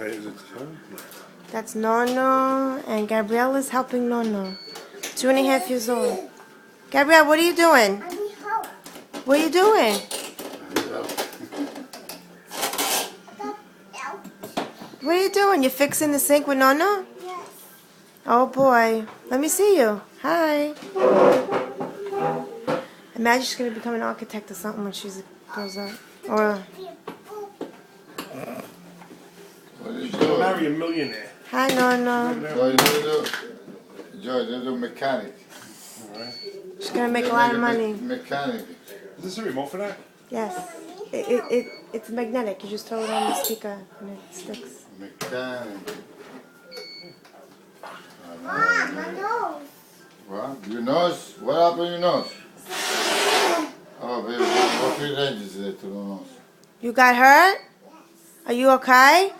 Okay, is it time? That's Nono, and Gabriella's helping Nono. 2.5 years old. Gabriella, what are you doing? What are you doing? What are you doing? You're fixing the sink with Nono? Yes. Oh boy. Let me see you. Hi. Imagine she's going to become an architect or something when she grows up. Or... What are you doing? Marry a millionaire. Hi, Nono. Joy, they're a mechanic. Alright. She's going to make a lot of money. Mechanic. Is this a remote for that? Yes. It's magnetic. You just throw it on the speaker and it sticks. Mechanic. Mom, my nose. What? Your nose? What happened to your nose? Oh, baby, what three ranges is it to the nose? You got hurt? Are you okay?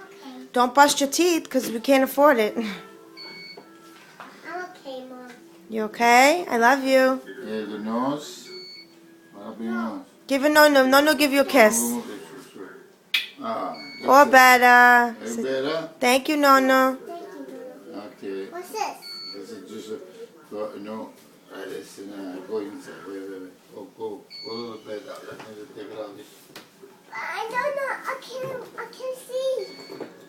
Don't bust your teeth because we can't afford it. I'm okay, Mom. You okay? I love you. Yeah, the nose. What happened to your nose? Give it Nono. Nono give you a kiss. Ah. Or better. Hey, better? Thank you, Nono. Thank you. Okay. What's this? This is just a, no, listen, go inside, wait. Oh, go a little bit out, let me just take it out. I don't know. I can't see.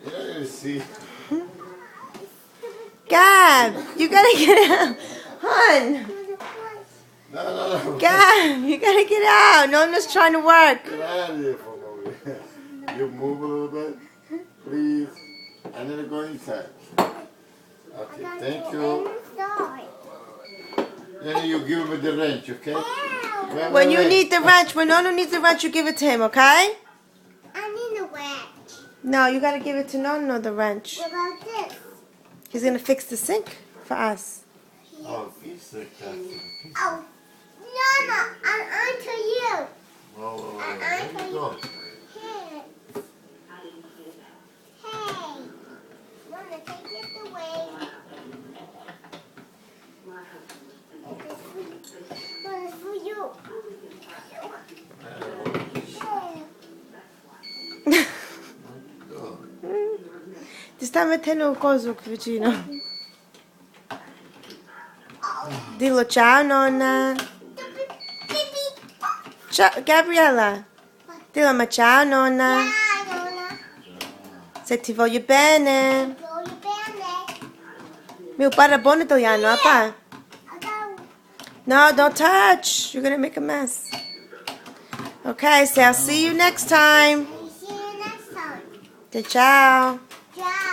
You don't even see. Gab, you gotta get out. Hun. No. Gab, you gotta get out. Nono's trying to work. Get out of here for a moment. You move a little bit, please. And then go inside. Okay, thank you. Then you give me the wrench, okay? When you need the wrench, when Nono needs the wrench, you give it to him, okay? I need a wrench. No, you gotta give it to Nono, the wrench. What about this? He's gonna fix the sink for us. Oh, piece of cat. Oh, no, I'm onto you. Oh, I'm there you onto go. you. Hey, Mama, take it away. Mama, for you. Ti sta mettendo un coso qui vicino. Dillo ciao, nonna. Ciao, Gabriella. Dillo ma ciao, nonna. Ciao, Nonna. Se ti voglio bene. Voglio bene. Mio parla buon italiano, papà. No, don't touch. You're gonna make a mess. Okay, so I'll see you next time. See you next time. Ciao. Ciao.